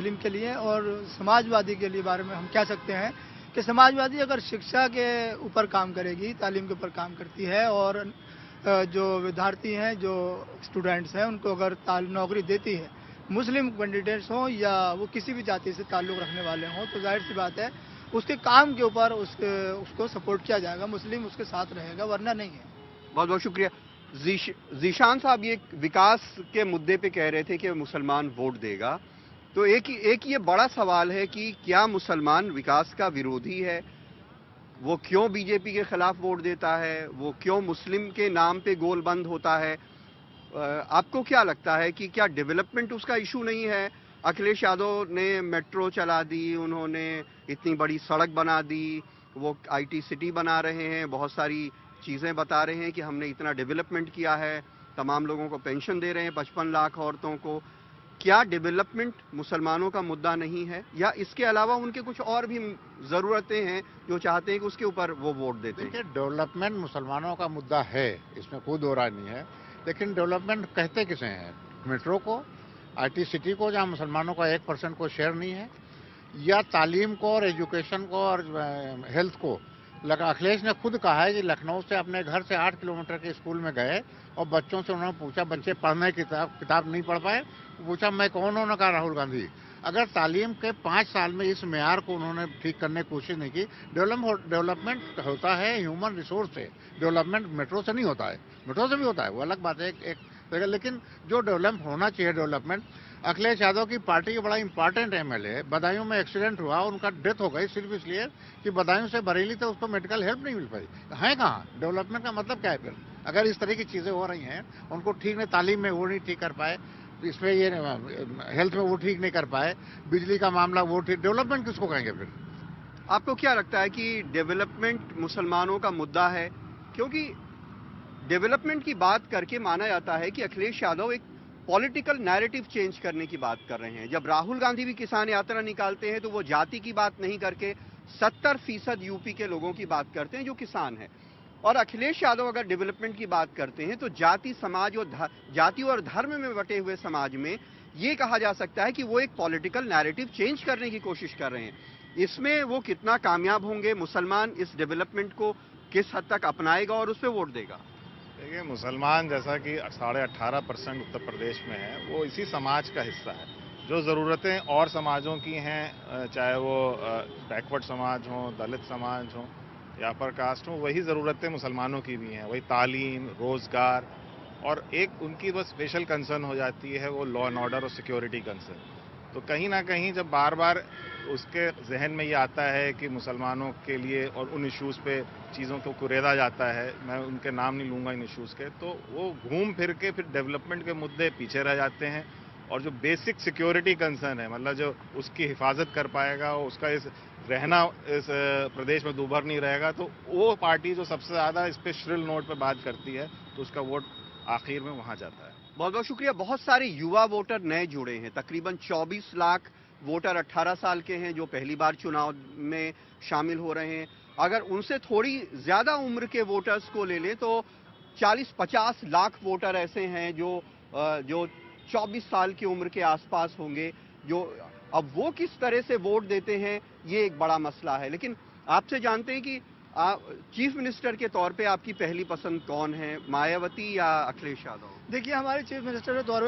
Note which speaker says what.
Speaker 1: मुस्लिम के लिए। और समाजवादी के लिए बारे में हम कह सकते हैं कि समाजवादी अगर शिक्षा के ऊपर काम करेगी, तालीम के ऊपर काम करती है और जो विद्यार्थी हैं, जो स्टूडेंट्स हैं, उनको अगर नौकरी देती है, मुस्लिम कैंडिडेट्स हों या वो किसी भी जाति से ताल्लुक़ रखने वाले हों, तो जाहिर सी बात है उसके काम के ऊपर उसको सपोर्ट किया जाएगा, मुस्लिम उसके साथ रहेगा, वरना नहीं है।
Speaker 2: बहुत बहुत शुक्रिया। जीशान साहब ये विकास के मुद्दे पे कह रहे थे कि मुसलमान वोट देगा, तो एक ये बड़ा सवाल है कि क्या मुसलमान विकास का विरोधी है? वो क्यों बीजेपी के खिलाफ वोट देता है? वो क्यों मुस्लिम के नाम पे गोल बंद होता है? आपको क्या लगता है कि क्या डेवलपमेंट उसका इशू नहीं है? अखिलेश यादव ने मेट्रो चला दी, उन्होंने इतनी बड़ी सड़क बना दी, वो आईटी सिटी बना रहे हैं, बहुत सारी चीज़ें बता रहे हैं कि हमने इतना डेवलपमेंट किया है, तमाम लोगों को पेंशन दे रहे हैं, 55 लाख औरतों को। क्या डेवलपमेंट मुसलमानों का मुद्दा नहीं है, या इसके अलावा उनके कुछ और भी ज़रूरतें हैं जो चाहते हैं कि उसके ऊपर वो वोट देते हैं?
Speaker 3: देखिए, डेवलपमेंट मुसलमानों का मुद्दा है, इसमें कोई दो राय नहीं है, लेकिन डेवलपमेंट कहते किसे हैं? मेट्रो को, आईटी सिटी को, जहाँ मुसलमानों का 1% को शेयर नहीं है, या तालीम को और एजुकेशन को और हेल्थ को? अखिलेश ने खुद कहा है कि लखनऊ से अपने घर से 8 किलोमीटर के स्कूल में गए और बच्चों से उन्होंने पूछा, बच्चे पढ़ने की किताब नहीं पढ़ पाए, पूछा मैं कौन हूं? उन्होंने कहा राहुल गांधी। अगर तालीम के 5 साल में इस मेयार को उन्होंने ठीक करने की कोशिश नहीं की। डेवलपमेंट होता है ह्यूमन रिसोर्स से, डेवलपमेंट मेट्रो से नहीं होता है, मेट्रो से भी होता है, वो अलग बात है एक, लेकिन जो डेवलप होना चाहिए डेवलपमेंट। अखिलेश यादव की पार्टी के बड़ा इंपॉर्टेंट एमएलए, बदायूं में एक्सीडेंट हुआ, उनका डेथ हो गई सिर्फ इसलिए कि बदायूं से बरेली तक उसको मेडिकल हेल्प नहीं मिल पाई। है कहाँ डेवलपमेंट का मतलब? क्या है फिर? अगर इस तरह की चीजें हो रही हैं, उनको ठीक नहीं, तालीम में वो नहीं ठीक कर पाए, इसमें ये हेल्थ में वो ठीक नहीं कर पाए, बिजली का मामला वो ठीक, डेवलपमेंट किसको कहेंगे फिर?
Speaker 2: आपको क्या लगता है कि डेवलपमेंट मुसलमानों का मुद्दा है? क्योंकि डेवलपमेंट की बात करके माना जाता है कि अखिलेश यादव एक पॉलिटिकल नैरेटिव चेंज करने की बात कर रहे हैं। जब राहुल गांधी भी किसान यात्रा निकालते हैं तो वो जाति की बात नहीं करके 70% यूपी के लोगों की बात करते हैं जो किसान हैं। और अखिलेश यादव अगर डेवलपमेंट की बात करते हैं तो जाति समाज और जाति और धर्म में बटे हुए समाज में ये कहा जा सकता है कि वो एक पॉलिटिकल नैरेटिव चेंज करने की कोशिश कर रहे हैं। इसमें वो कितना कामयाब होंगे? मुसलमान इस डेवलपमेंट को किस हद तक अपनाएगा और उस पर वोट देगा?
Speaker 4: देखिए, मुसलमान जैसा कि 18.5% उत्तर प्रदेश में है, वो इसी समाज का हिस्सा है। जो ज़रूरतें और समाजों की हैं, चाहे वो बैकवर्ड समाज हों, दलित समाज हों या अपर कास्ट हों, वही ज़रूरतें मुसलमानों की भी हैं। वही तालीम, रोज़गार, और एक उनकी बस स्पेशल कंसर्न हो जाती है वो लॉ एंड ऑर्डर और सिक्योरिटी कंसर्न। तो कहीं ना कहीं जब बार बार उसके जहन में ये आता है कि मुसलमानों के लिए और उन इश्यूज़ पे चीज़ों को कुरेदा जाता है, मैं उनके नाम नहीं लूँगा इन इश्यूज़ के, तो वो घूम फिर के फिर डेवलपमेंट के मुद्दे पीछे रह जाते हैं। और जो बेसिक सिक्योरिटी कंसर्न है, मतलब जो उसकी हिफाजत कर पाएगा, उसका इस रहना इस प्रदेश में दूभर नहीं रहेगा, तो वो पार्टी जो सबसे ज़्यादा इस पर श्रिल नोट पर बात करती है, तो उसका वोट आखिर में वहाँ जाता है।
Speaker 2: बहुत बहुत शुक्रिया। बहुत सारे युवा वोटर नए जुड़े हैं, तकरीबन 24 लाख वोटर 18 साल के हैं जो पहली बार चुनाव में शामिल हो रहे हैं। अगर उनसे थोड़ी ज्यादा उम्र के वोटर्स को ले लें तो 40-50 लाख वोटर ऐसे हैं जो 24 साल की उम्र के आसपास होंगे। जो अब वो किस तरह से वोट देते हैं ये एक बड़ा मसला है। लेकिन आपसे जानते हैं कि चीफ मिनिस्टर के तौर पे आपकी पहली पसंद कौन है, मायावती या अखिलेश यादव?
Speaker 1: देखिए, हमारे चीफ मिनिस्टर के तौर